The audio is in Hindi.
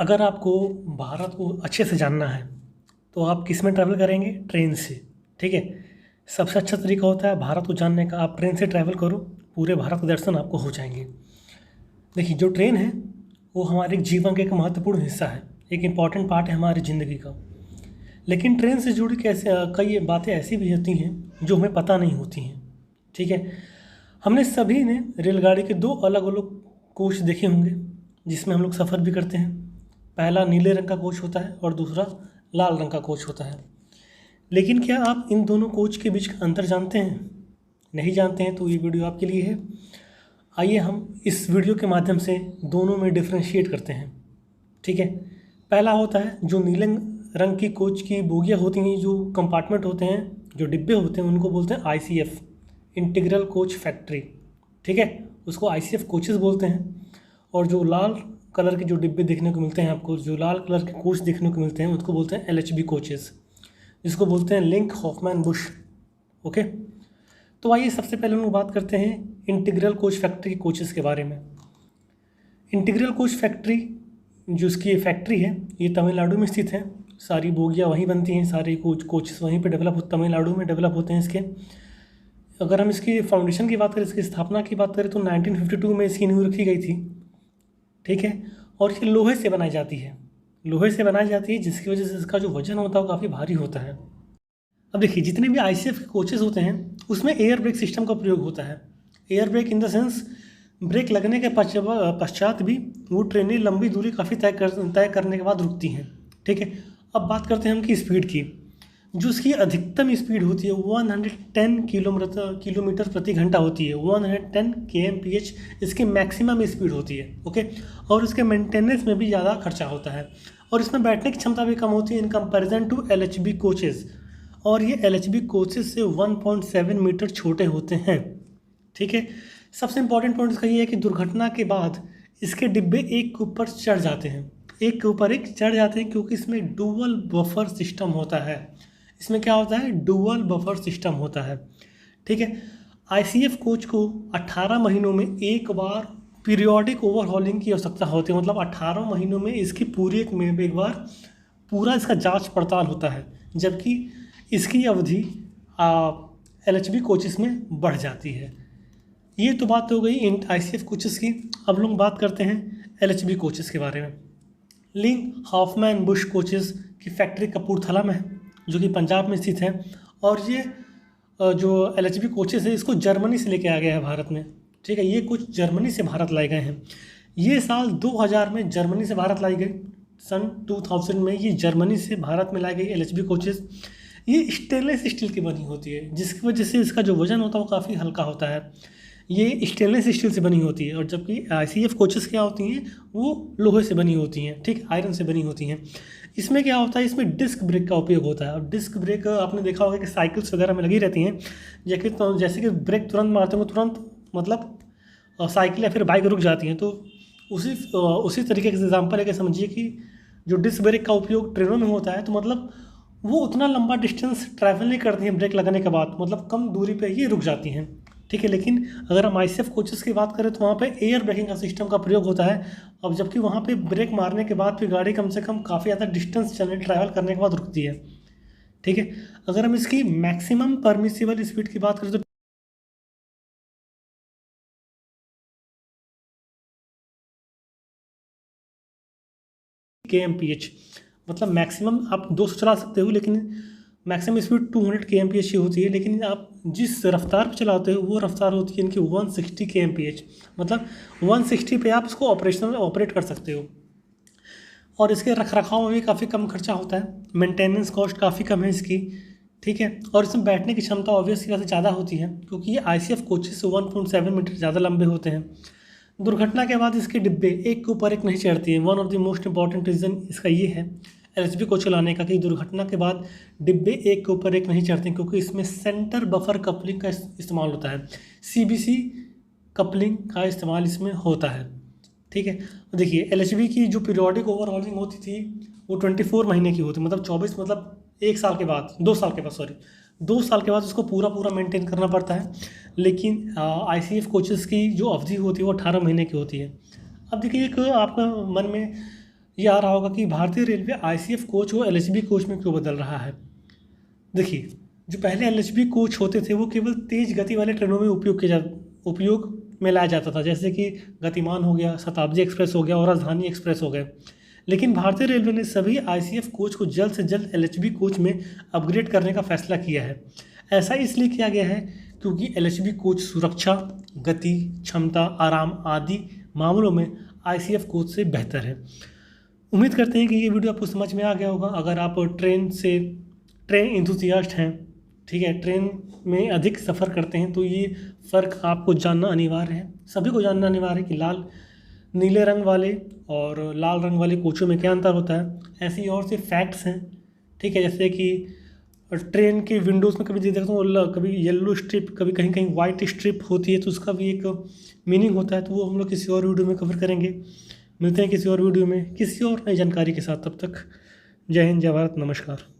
अगर आपको भारत को अच्छे से जानना है तो आप किस में ट्रैवल करेंगे? ट्रेन से। ठीक है। सबसे अच्छा तरीका होता है भारत को जानने का, आप ट्रेन से ट्रैवल करो, पूरे भारत के दर्शन आपको हो जाएंगे। देखिए, जो ट्रेन है वो हमारे जीवन का एक महत्वपूर्ण हिस्सा है, एक इम्पॉर्टेंट पार्ट है हमारी ज़िंदगी का। लेकिन ट्रेन से जुड़ी कई बातें ऐसी भी होती हैं जो हमें पता नहीं होती हैं। ठीक है। हमने सभी ने रेलगाड़ी के दो अलग अलग कोच देखे होंगे जिसमें हम लोग सफ़र भी करते हैं। पहला नीले रंग का कोच होता है और दूसरा लाल रंग का कोच होता है। लेकिन क्या आप इन दोनों कोच के बीच का अंतर जानते हैं? नहीं जानते हैं तो ये वीडियो आपके लिए है। आइए हम इस वीडियो के माध्यम से दोनों में डिफ्रेंशिएट करते हैं। ठीक है। पहला होता है जो नीले रंग की कोच की बोगियाँ होती हैं, जो कंपार्टमेंट होते हैं, जो डिब्बे होते हैं, उनको बोलते हैं ICF, इंटीग्रल कोच फैक्ट्री। ठीक है, उसको ICF कोचेस बोलते हैं। और जो लाल कलर के जो डिब्बे देखने को मिलते हैं आपको, जो लाल कलर के कोच देखने को मिलते हैं, उसको बोलते हैं LHB कोचेस, जिसको बोलते हैं लिंक हॉफमैन बुश। ओके, तो आइए सबसे पहले हम लोग बात करते हैं इंटीग्रल कोच फैक्ट्री के कोचेस के बारे में। इंटीग्रल कोच फैक्ट्री जो इसकी फैक्ट्री है ये तमिलनाडु में स्थित है। सारी बोगियाँ वहीं बनती हैं, सारे कोचेस वहीं पे तमिलनाडु में डेवलप होते हैं इसके। अगर हम इसकी फाउंडेशन की बात करें, इसकी स्थापना की बात करें तो 1952 में इसकी नींव रखी गई थी। ठीक है। और ये लोहे से बनाई जाती है, जिसकी वजह से इसका जो वजन होता है वो काफ़ी भारी होता है। अब देखिए, जितने भी ICF के कोचेस होते हैं उसमें एयर ब्रेक सिस्टम का प्रयोग होता है। Air brake in the sense, brake लगने के पश्चात भी वो ट्रेनें लंबी दूरी काफ़ी तय करने के बाद रुकती हैं। ठीक है। अब बात करते हैं उनकी स्पीड की। जो इसकी अधिकतम स्पीड होती है 110 किलोमीटर प्रति घंटा होती है। 110 kmph इसकी मैक्सिमम स्पीड होती है। ओके, और उसके मेंटेनेंस में भी ज़्यादा खर्चा होता है, और इसमें बैठने की क्षमता भी कम होती है in comparison to LHB coaches. और ये LHB कोचेस से 1.7 मीटर छोटे होते हैं। ठीक है। सबसे इंपॉर्टेंट पॉइंट इसका ये है कि दुर्घटना के बाद इसके डिब्बे एक के ऊपर चढ़ जाते हैं, क्योंकि इसमें डुअल बफर सिस्टम होता है। इसमें क्या होता है? डुअल बफर सिस्टम होता है। ठीक है। ICF कोच को 18 महीनों में एक बार पीरियोडिक ओवरहॉलिंग की आवश्यकता होती है। मतलब 18 महीनों में इसकी एक बार पूरा इसका जांच पड़ताल होता है, जबकि इसकी अवधि LHB कोचेस में बढ़ जाती है। ये तो बात हो गई ICF कोचेस की। अब लोग बात करते हैं LHB कोचेस के बारे में। लिंक हॉफमैन बुश कोचेस की फैक्ट्री कपूरथला में है, जो कि पंजाब में स्थित है। और ये जो LHB कोचेस है इसको जर्मनी से लेके आ गया है भारत में। ठीक है, ये कुछ जर्मनी से भारत लाए गए हैं। ये साल 2000 में जर्मनी से भारत लाई गई। सन 2000 में ये जर्मनी से भारत में लाई गई LHB कोचेस। ये स्टेनलेस स्टील की बनी होती है, जिसकी वजह से इसका जो वजन होता है वो काफ़ी हल्का होता है। ये स्टेनलेस स्टील से बनी होती है, और जबकि ICF कोचेस क्या होती हैं वो लोहे से बनी होती हैं। ठीक, आयरन से बनी होती हैं। इसमें क्या होता है, इसमें डिस्क ब्रेक का उपयोग होता है। और डिस्क ब्रेक आपने देखा होगा कि साइकिल्स वगैरह में लगी रहती हैं, जैसे कि ब्रेक तुरंत मारते हो तुरंत मतलब साइकिल या फिर बाइक रुक जाती हैं। तो उसी तरीके के एग्जाम्पल है कि समझिए कि जो डिस्क ब्रेक का उपयोग ट्रेनों में होता है, तो मतलब वो उतना लंबा डिस्टेंस ट्रैवल नहीं करती हैं ब्रेक लगने के बाद, मतलब कम दूरी पे ही रुक जाती हैं। ठीक है। लेकिन अगर हम ICF कोचेस की बात करें तो वहाँ पे एयर ब्रेकिंग का सिस्टम का प्रयोग होता है। अब जबकि वहाँ पे ब्रेक मारने के बाद भी गाड़ी कम से कम काफ़ी ज़्यादा डिस्टेंस ट्रैवल करने के बाद रुकती है। ठीक है। अगर हम इसकी मैक्सिमम परमिसिबल स्पीड की बात करें तो kmph, मतलब मैक्सिमम आप 200 चला सकते हो, लेकिन मैक्सिमम स्पीड 200 kmph ही होती है। लेकिन आप जिस रफ्तार पर चलाते हो वो रफ्तार होती है इनकी 160 kmph, मतलब 160 पे आप इसको ऑपरेट कर सकते हो। और इसके रखरखाव में भी काफ़ी कम खर्चा होता है, मेंटेनेंस कॉस्ट काफ़ी कम है इसकी। ठीक है। और इसमें बैठने की क्षमता ऑब्वियसली वैसे ज़्यादा होती है, क्योंकि ये ICF कोचेस से 1.7 मीटर ज़्यादा लंबे होते हैं। दुर्घटना के बाद इसके डिब्बे एक के ऊपर एक नहीं चढ़ती हैं। One of the most important reason इसका ये है LHB कोच चलाने का, कि दुर्घटना के बाद डिब्बे एक के ऊपर एक नहीं चढ़ते, क्योंकि इसमें सेंटर बफर कपलिंग का इस्तेमाल होता है। CBC कपलिंग का इस्तेमाल इसमें होता है। ठीक है। देखिए, LHB की जो पीरियोडिक ओवरहॉलिंग होती थी वो 24 महीने की होती, मतलब 24 मतलब 1 साल के बाद 2 साल के बाद 2 साल के बाद उसको पूरा मेंटेन करना पड़ता है। लेकिन ICF कोचेस की जो अवधि होती है वो 18 महीने की होती है। अब देखिए, एक आपका मन में ये आ रहा होगा कि भारतीय रेलवे आईसीएफ कोच को एलएचबी कोच में क्यों बदल रहा है। देखिए, जो पहले एलएचबी कोच होते थे वो केवल तेज़ गति वाले ट्रेनों में उपयोग में लाया जाता था, जैसे कि गतिमान हो गया, शताब्दी एक्सप्रेस हो गया और राजधानी एक्सप्रेस हो गए। लेकिन भारतीय रेलवे ने सभी आईसीएफ कोच को जल्द से जल्द एलएचबी कोच में अपग्रेड करने का फैसला किया है। ऐसा इसलिए किया गया है क्योंकि एलएचबी कोच सुरक्षा, गति, क्षमता, आराम आदि मामलों में आईसीएफ कोच से बेहतर है। उम्मीद करते हैं कि ये वीडियो आपको समझ में आ गया होगा। अगर आप ट्रेन एंथुसियास्ट हैं, ठीक है, ट्रेन में अधिक सफ़र करते हैं, तो ये फ़र्क आपको जानना अनिवार्य है, सभी को जानना अनिवार्य है कि नीले रंग वाले और लाल रंग वाले कोचों में क्या अंतर होता है। ऐसी और से फैक्ट्स हैं, ठीक है, जैसे कि ट्रेन के विंडोज़ में कभी देखता हूँ कभी येलो स्ट्रिप, कभी कहीं कहीं वाइट स्ट्रिप होती है, तो उसका भी एक मीनिंग होता है। तो वो हम लोग किसी और वीडियो में कवर करेंगे। मिलते हैं किसी और वीडियो में किसी और नई जानकारी के साथ। तब तक जय हिंद, जय भारत, नमस्कार।